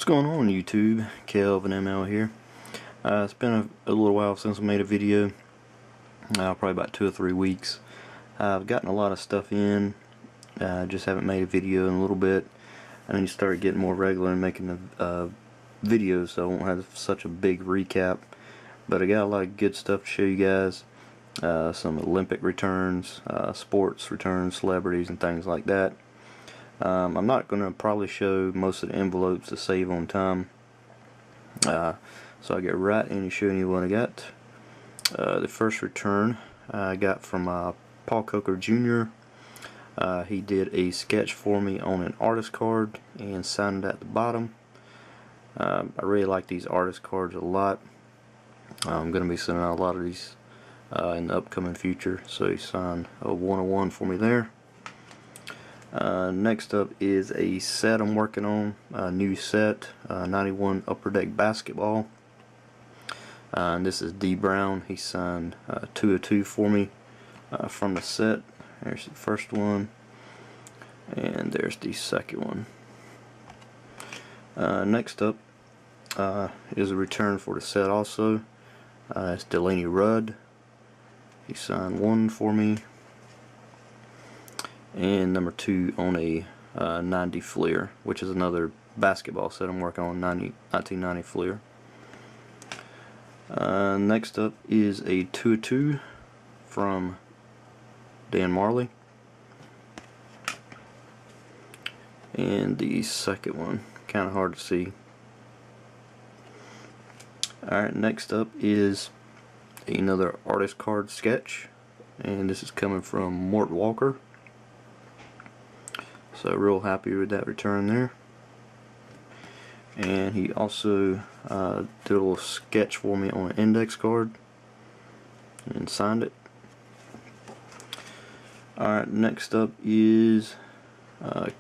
What's going on YouTube? Kelvin ML here. It's been a little while since I made a video, probably about 2 or 3 weeks. I've gotten a lot of stuff in, just haven't made a video in a little bit. I need to start getting more regular and making the videos so I won't have such a big recap. But I got a lot of good stuff to show you guys. Some Olympic returns, sports returns, celebrities and things like that. I'm not going to probably show most of the envelopes to save on time, so I'll get right into showing you what I got. The first return I got from Paul Coker Jr. He did a sketch for me on an artist card and signed it at the bottom. I really like these artist cards a lot. I'm going to be sending out a lot of these in the upcoming future, so he signed a 101 for me there. Next up is a set I'm working on, a new set, 91 Upper Deck Basketball. And this is D. Brown. He signed 2 of 2 for me from the set. There's the first one, and there's the second one. Next up is a return for the set also. It's Delaney Rudd. He signed 1 for me, and number 2 on a 90 Fleer, which is another basketball set I'm working on, 1990 Fleer. Next up is a 2 of 2 from Dan Marley, and the second one, kind of hard to see. Alright, next up is another artist card sketch, and this is coming from Mort Walker. So real happy with that return there. And he also did a little sketch for me on an index card and signed it. Alright, next up is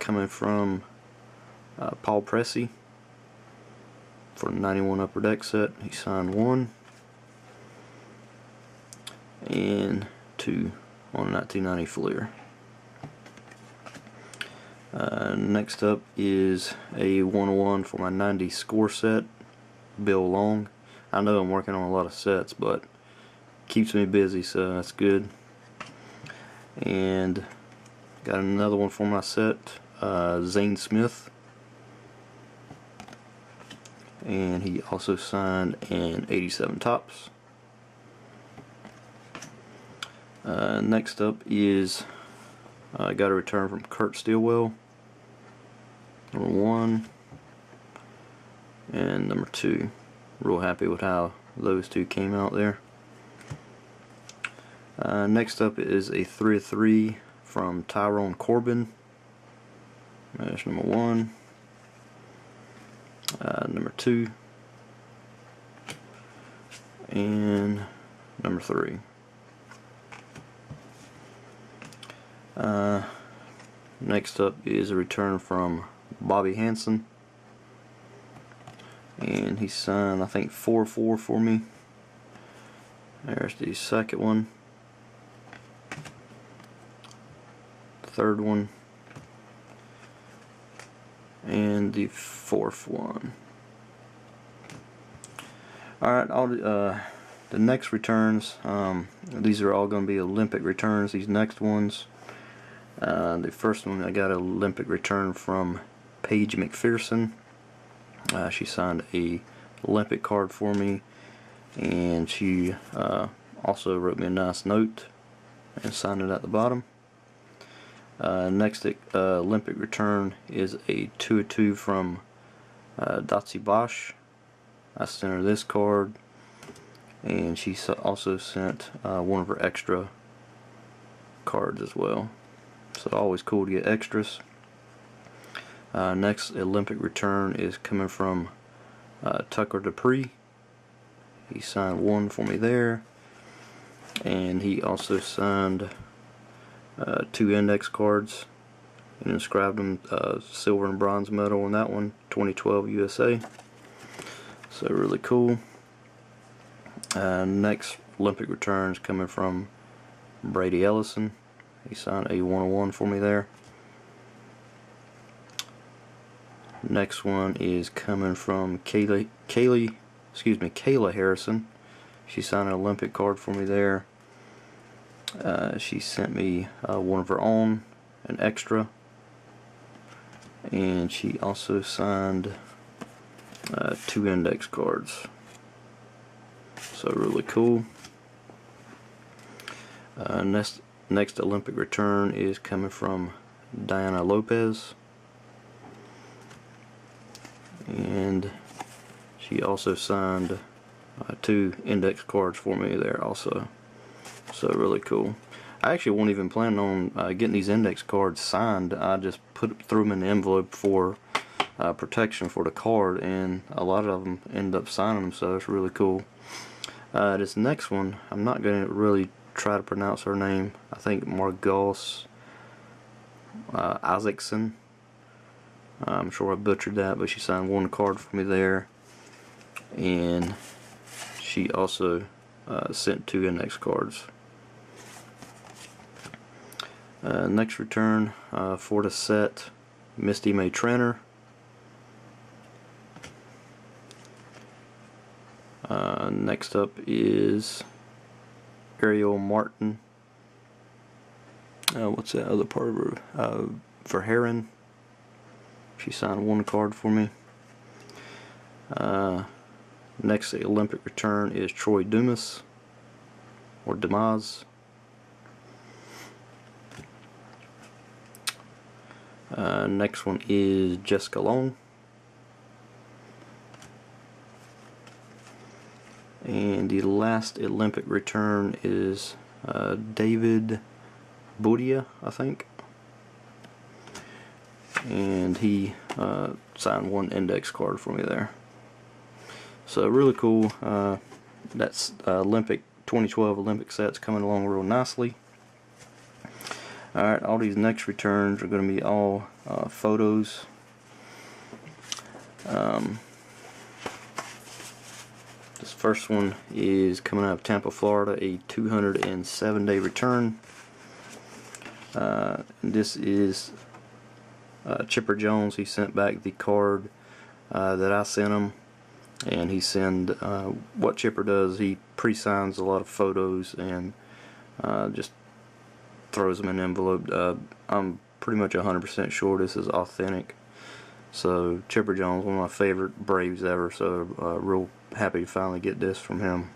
coming from Paul Pressey for the 91 Upper Deck set. He signed 1 and 2 on a 1990 Fleer. Next up is a 101 for my 90 score set, Bill Long. I know I'm working on a lot of sets, but keeps me busy, so that's good. And got another one for my set, Zane Smith, and he also signed an 87 Topps. Next up is I got a return from Kurt Stilwell, number 1 and number 2. Real happy with how those two came out there. Next up is a 3 of 3 from Tyrone Corbin. There's number 1, number 2, and number 3. Next up is a return from Bobby Hansen, and he signed I think 4-4 for me. There's the second one, third one, and the fourth one. Alright, the next returns, these are all going to be Olympic returns, these next ones. The first one, I got an Olympic return from Paige McPherson. She signed a Olympic card for me, and she also wrote me a nice note and signed it at the bottom. Next Olympic return is a 2 of 2 from Dotsie Bosch. I sent her this card, and she also sent one of her extra cards as well. So always cool to get extras. Next Olympic return is coming from Tucker Dupree. He signed 1 for me there, and he also signed 2 index cards and inscribed them silver and bronze medal on that one, 2012 USA. So really cool. Next Olympic returns coming from Brady Ellison. He signed a 101 for me there. Next one is coming from Kayla Harrison. She signed an Olympic card for me there. She sent me one of her own, an extra, and she also signed 2 index cards. So really cool. Next Olympic return is coming from Diana Lopez, and she also signed 2 index cards for me there also. So really cool. I actually wasn't even planning on getting these index cards signed. I just threw them in the envelope for protection for the card, and a lot of them end up signing them, so it's really cool. This next one, I'm not going to really try to pronounce her name. I think Margos Isaacson. I'm sure I butchered that, but she signed 1 card for me there, and she also sent 2 index cards. Next return for the set, Misty May Trainer. Next up is Ariel Martin. What's that other part of her? Verheeren. She signed 1 card for me. Next Olympic return is Troy Dumas, or Dumas. Next one is Jessica Long. And the last Olympic return is David Boudia, I think. And he signed 1 index card for me there. So really cool. That's Olympic 2012 Olympic sets coming along real nicely. Alright, all these next returns are going to be all photos. This first one is coming out of Tampa, Florida, a 207-day return. And this is Chipper Jones. He sent back the card that I sent him, and he what Chipper does, he pre-signs a lot of photos and just throws them in an envelope. I'm pretty much 100% sure this is authentic. So Chipper Jones, one of my favorite Braves ever, so real happy to finally get this from him.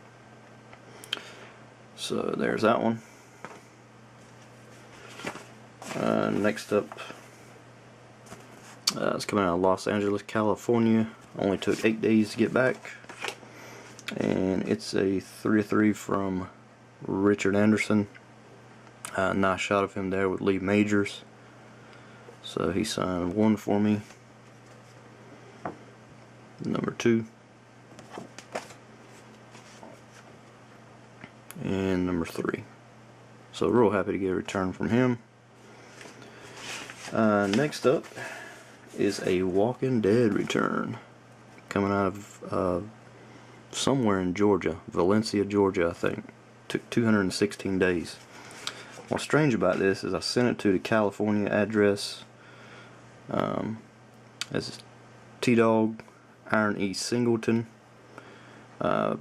So there's that one. Next up, it's coming out of Los Angeles, California. Only took 8 days to get back, and it's a 3-3 from Richard Anderson. Nice shot of him there with Lee Majors. So he signed 1 for me, number 2, and number 3. So real happy to get a return from him. Next up is a Walking Dead return coming out of somewhere in Georgia, Valencia, Georgia, I think. Took 216 days. What's strange about this is I sent it to the California address as T-Dog Iron E Singleton. Sent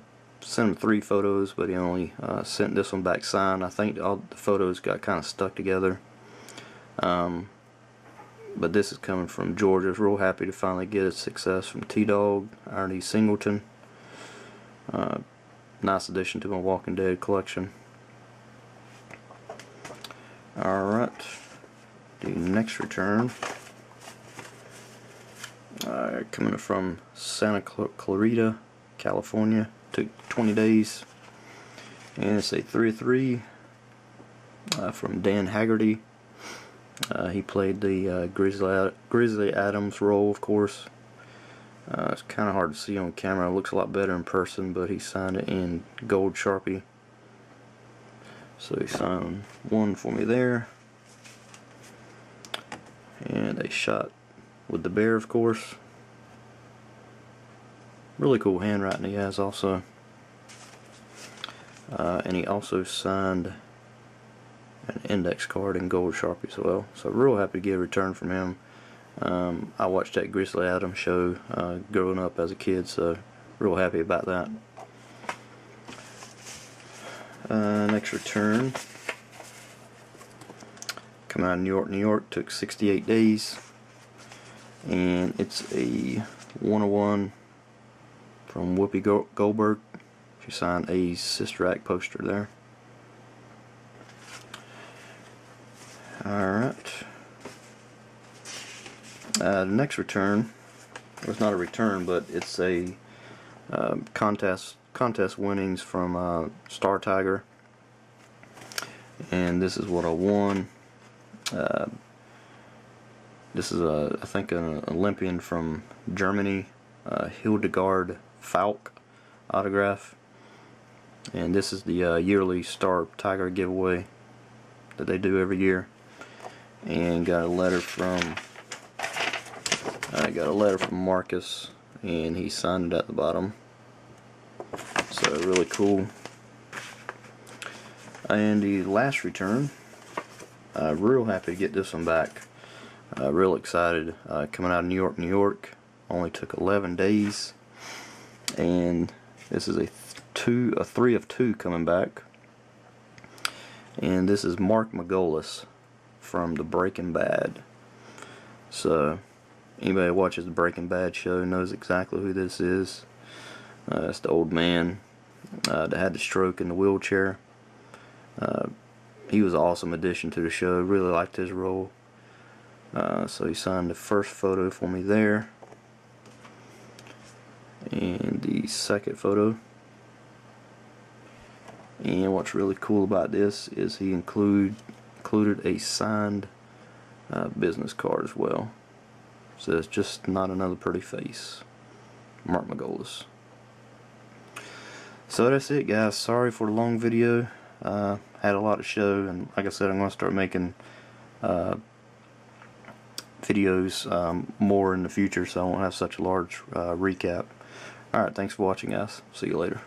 him 3 photos, but he only sent this one back signed. I think all the photos got kind of stuck together. But this is coming from Georgia. I was real happy to finally get a success from T-Dog Iron E Singleton. Nice addition to my Walking Dead collection. Alright, the next return, coming from Santa Clarita, California. Took 20 days, and it's a 3-3 from Dan Haggerty. He played the Grizzly Adams role, of course. It's kind of hard to see on camera. It looks a lot better in person, but he signed it in gold Sharpie. So he signed 1 for me there, and a shot with the bear, of course. Really cool handwriting he has also. And he also signed an index card in gold Sharpie as well. So real happy to get a return from him. I watched that Grizzly Adams show growing up as a kid, so real happy about that. Next return, coming out of New York, New York, took 68 days, and it's a 101 from Whoopi Goldberg. She signed a Sister Act poster there. Alright. The next return, well, it's not a return, but it's a contest winnings from Star Tiger, and this is what I won. This is I think an Olympian from Germany, Hildegard Falk autograph, and this is the yearly Star Tiger giveaway that they do every year. And got a letter from Marcus, and he signed it at the bottom. So really cool. And the last return, real happy to get this one back. Real excited. Coming out of New York, New York. Only took 11 days, and this is a 3 of 2 coming back. And this is Mark Margolis from the Breaking Bad. So anybody who watches the Breaking Bad show knows exactly who this is. It's the old man that had the stroke in the wheelchair. He was an awesome addition to the show. Really liked his role. So he signed the first photo for me there, and the second photo. And what's really cool about this is he included a signed business card as well. So it's just not another pretty face. Mark Margolis. So that's it, guys. Sorry for the long video. Had a lot to show, and like I said, I'm going to start making videos more in the future, so I won't have such a large recap. Alright, thanks for watching, guys. See you later.